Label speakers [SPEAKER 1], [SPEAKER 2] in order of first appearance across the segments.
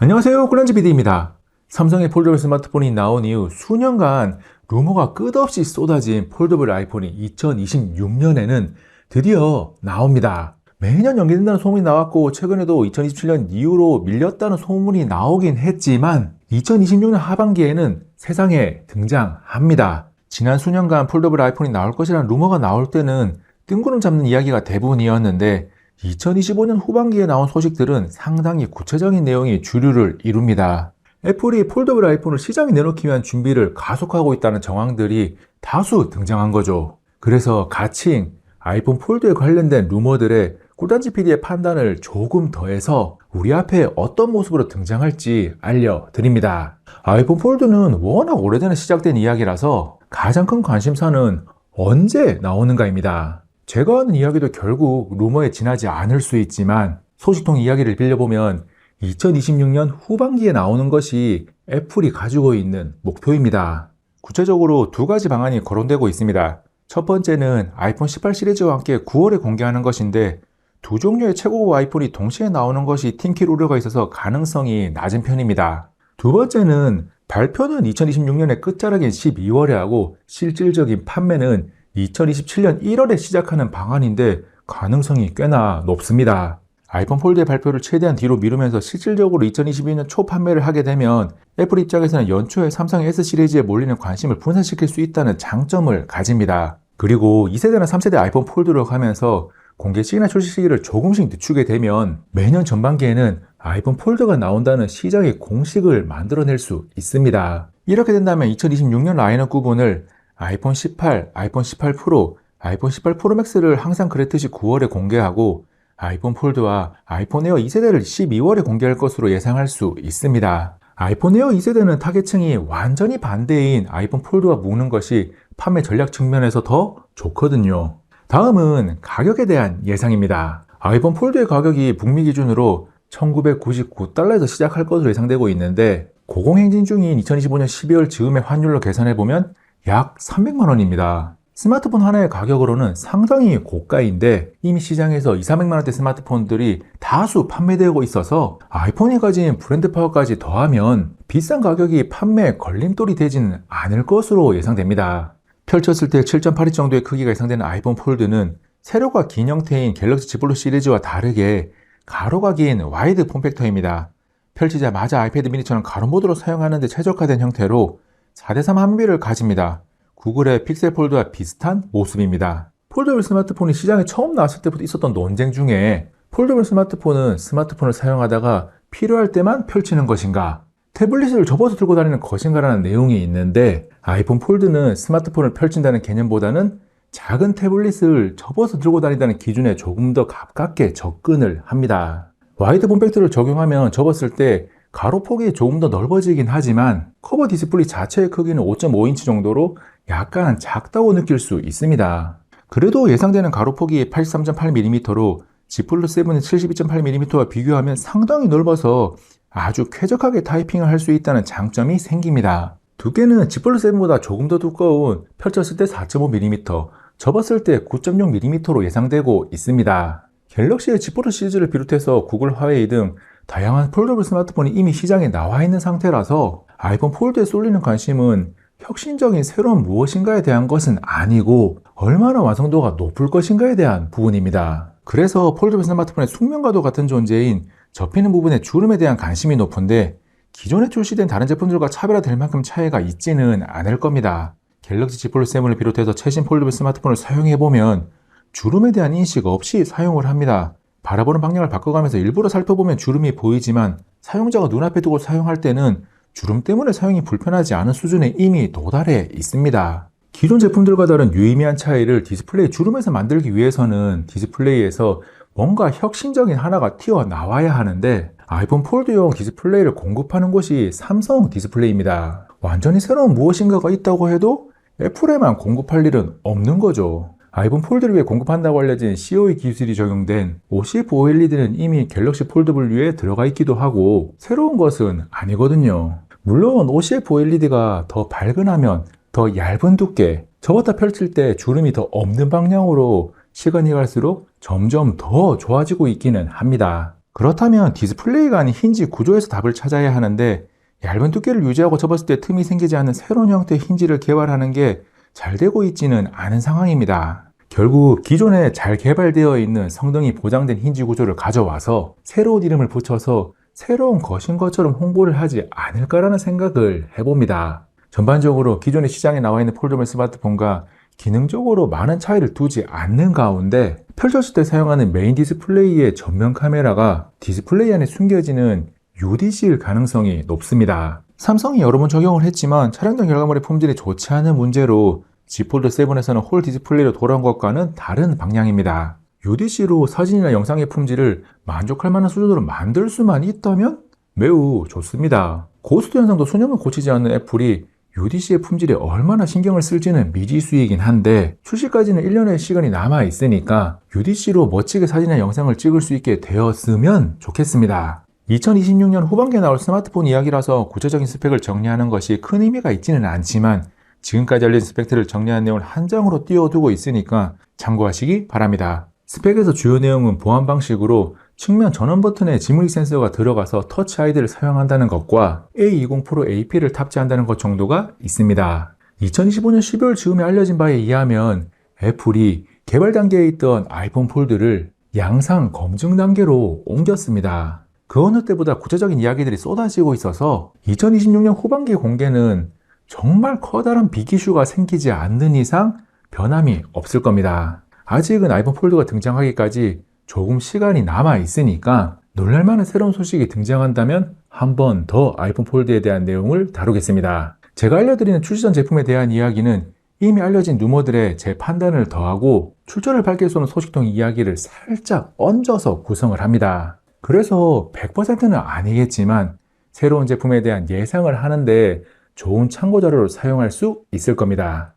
[SPEAKER 1] 안녕하세요, 꿀란지 PD입니다. 삼성의 폴더블 스마트폰이 나온 이후 수년간 루머가 끝없이 쏟아진 폴더블 아이폰이 2026년에는 드디어 나옵니다. 매년 연기된다는 소문이 나왔고 최근에도 2027년 이후로 밀렸다는 소문이 나오긴 했지만 2026년 하반기에는 세상에 등장합니다. 지난 수년간 폴더블 아이폰이 나올 것이라는 루머가 나올 때는 뜬구름 잡는 이야기가 대부분이었는데 2025년 후반기에 나온 소식들은 상당히 구체적인 내용이 주류를 이룹니다. 애플이 폴더블 아이폰을 시장에 내놓기 위한 준비를 가속하고 있다는 정황들이 다수 등장한 거죠. 그래서 가칭 아이폰 폴드에 관련된 루머들의 꿀단지 PD의 판단을 조금 더해서 우리 앞에 어떤 모습으로 등장할지 알려드립니다. 아이폰 폴드는 워낙 오래전에 시작된 이야기라서 가장 큰 관심사는 언제 나오는가입니다. 제가 하는 이야기도 결국 루머에 지나지 않을 수 있지만 소식통 이야기를 빌려보면 2026년 후반기에 나오는 것이 애플이 가지고 있는 목표입니다. 구체적으로 두 가지 방안이 거론되고 있습니다. 첫 번째는 아이폰 18 시리즈와 함께 9월에 공개하는 것인데 두 종류의 최고급 아이폰이 동시에 나오는 것이 팀킬 우려가 있어서 가능성이 낮은 편입니다. 두 번째는 발표는 2026년의 끝자락인 12월에 하고 실질적인 판매는 2027년 1월에 시작하는 방안인데 가능성이 꽤나 높습니다. 아이폰 폴드의 발표를 최대한 뒤로 미루면서 실질적으로 2022년 초 판매를 하게 되면 애플 입장에서는 연초에 삼성의 S 시리즈에 몰리는 관심을 분산시킬 수 있다는 장점을 가집니다. 그리고 2세대나 3세대 아이폰 폴드로 가면서 공개 시기나 출시 시기를 조금씩 늦추게 되면 매년 전반기에는 아이폰 폴드가 나온다는 시장의 공식을 만들어낼 수 있습니다. 이렇게 된다면 2026년 라인업 구분을 아이폰 18, 아이폰 18 프로, 아이폰 18 프로 맥스를 항상 그랬듯이 9월에 공개하고 아이폰 폴드와 아이폰 에어 2세대를 12월에 공개할 것으로 예상할 수 있습니다. 아이폰 에어 2세대는 타겟층이 완전히 반대인 아이폰 폴드와 묶는 것이 판매 전략 측면에서 더 좋거든요. 다음은 가격에 대한 예상입니다. 아이폰 폴드의 가격이 북미 기준으로 1999달러에서 시작할 것으로 예상되고 있는데 고공행진 중인 2025년 12월 즈음의 환율로 계산해보면 약 300만 원입니다. 스마트폰 하나의 가격으로는 상당히 고가인데 이미 시장에서 200~300만 원대 스마트폰들이 다수 판매되고 있어서 아이폰이 가진 브랜드 파워까지 더하면 비싼 가격이 판매 걸림돌이 되지는 않을 것으로 예상됩니다. 펼쳤을 때 7.8인치 정도의 크기가 예상되는 아이폰 폴드는 세로가 긴 형태인 갤럭시 Z 플립 시리즈와 다르게 가로가 긴 와이드 폼팩터입니다. 펼치자마자 아이패드 미니처럼 가로 모드로 사용하는 데 최적화된 형태로 4:3 함비를 가집니다. 구글의 픽셀 폴드와 비슷한 모습입니다. 폴더블 스마트폰이 시장에 처음 나왔을 때부터 있었던 논쟁 중에 폴더블 스마트폰은 스마트폰을 사용하다가 필요할 때만 펼치는 것인가, 태블릿을 접어서 들고 다니는 것인가라는 내용이 있는데 아이폰 폴드는 스마트폰을 펼친다는 개념보다는 작은 태블릿을 접어서 들고 다닌다는 기준에 조금 더 가깝게 접근을 합니다. 와이드 폼팩트를 적용하면 접었을 때 가로폭이 조금 더 넓어지긴 하지만 커버 디스플레이 자체의 크기는 5.5인치 정도로 약간 작다고 느낄 수 있습니다. 그래도 예상되는 가로폭이 83.8mm로 Z 플립 7의 72.8mm와 비교하면 상당히 넓어서 아주 쾌적하게 타이핑을 할 수 있다는 장점이 생깁니다. 두께는 Z 플립 7보다 조금 더 두꺼운 펼쳤을 때 4.5mm, 접었을 때 9.0mm로 예상되고 있습니다. 갤럭시의 Z 플립 시리즈를 비롯해서 구글 화웨이 등 다양한 폴더블 스마트폰이 이미 시장에 나와 있는 상태라서 아이폰 폴드에 쏠리는 관심은 혁신적인 새로운 무엇인가에 대한 것은 아니고 얼마나 완성도가 높을 것인가에 대한 부분입니다. 그래서 폴더블 스마트폰의 숙명과도 같은 존재인 접히는 부분의 주름에 대한 관심이 높은데 기존에 출시된 다른 제품들과 차별화될 만큼 차이가 있지는 않을 겁니다. 갤럭시 Z 플립 7을 비롯해서 최신 폴더블 스마트폰을 사용해보면 주름에 대한 인식 없이 사용을 합니다. 바라보는 방향을 바꿔가면서 일부러 살펴보면 주름이 보이지만 사용자가 눈앞에 두고 사용할 때는 주름 때문에 사용이 불편하지 않은 수준에 이미 도달해 있습니다. 기존 제품들과 다른 유의미한 차이를 디스플레이 주름에서 만들기 위해서는 디스플레이에서 뭔가 혁신적인 하나가 튀어나와야 하는데 아이폰 폴드용 디스플레이를 공급하는 곳이 삼성 디스플레이입니다. 완전히 새로운 무엇인가가 있다고 해도 애플에만 공급할 일은 없는 거죠. 아이폰 폴드를 위해 공급한다고 알려진 COE 기술이 적용된 OCF OLED는 이미 갤럭시 폴드 분류에 들어가 있기도 하고 새로운 것은 아니거든요. 물론 OCF OLED가 더 밝은 화면, 더 얇은 두께, 접었다 펼칠 때 주름이 더 없는 방향으로 시간이 갈수록 점점 더 좋아지고 있기는 합니다. 그렇다면 디스플레이가 아닌 힌지 구조에서 답을 찾아야 하는데 얇은 두께를 유지하고 접었을 때 틈이 생기지 않는 새로운 형태의 힌지를 개발하는 게 잘 되고 있지는 않은 상황입니다. 결국 기존에 잘 개발되어 있는 성능이 보장된 힌지 구조를 가져와서 새로운 이름을 붙여서 새로운 것인 것처럼 홍보를 하지 않을까라는 생각을 해봅니다. 전반적으로 기존의 시장에 나와 있는 폴더블 스마트폰과 기능적으로 많은 차이를 두지 않는 가운데 펼쳤을 때 사용하는 메인 디스플레이의 전면 카메라가 디스플레이 안에 숨겨지는 UDC일 가능성이 높습니다. 삼성이 여러 번 적용을 했지만 촬영된 결과물의 품질이 좋지 않은 문제로 Z 폴드 7에서는 홀 디스플레이로 돌아온 것과는 다른 방향입니다. UDC로 사진이나 영상의 품질을 만족할 만한 수준으로 만들 수만 있다면 매우 좋습니다. 고스트 현상도 수년을 고치지 않는 애플이 UDC의 품질에 얼마나 신경을 쓸지는 미지수이긴 한데 출시까지는 1년의 시간이 남아 있으니까 UDC로 멋지게 사진이나 영상을 찍을 수 있게 되었으면 좋겠습니다. 2026년 후반기에 나올 스마트폰 이야기라서 구체적인 스펙을 정리하는 것이 큰 의미가 있지는 않지만 지금까지 알려진 스펙들을 정리한 내용을 한 장으로 띄워두고 있으니까 참고하시기 바랍니다. 스펙에서 주요 내용은 보안 방식으로 측면 전원 버튼에 지문익 센서가 들어가서 터치 아이디를 사용한다는 것과 A20 프로 AP를 탑재한다는 것 정도가 있습니다. 2025년 12월 즈음에 알려진 바에 의하면 애플이 개발 단계에 있던 아이폰 폴드를 양상 검증 단계로 옮겼습니다. 그 어느 때보다 구체적인 이야기들이 쏟아지고 있어서 2026년 후반기 공개는 정말 커다란 빅 이슈가 생기지 않는 이상 변함이 없을 겁니다. 아직은 아이폰 폴드가 등장하기까지 조금 시간이 남아 있으니까 놀랄만한 새로운 소식이 등장한다면 한 번 더 아이폰 폴드에 대한 내용을 다루겠습니다. 제가 알려드리는 출시 전 제품에 대한 이야기는 이미 알려진 루머들의 제 판단을 더하고 출처를 밝힐 수 없는 소식통 이야기를 살짝 얹어서 구성을 합니다. 그래서 100%는 아니겠지만 새로운 제품에 대한 예상을 하는데 좋은 참고 자료로 사용할 수 있을 겁니다.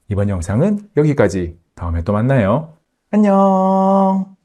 [SPEAKER 1] 이번 영상은 여기까지. 다음에 또 만나요. 안녕.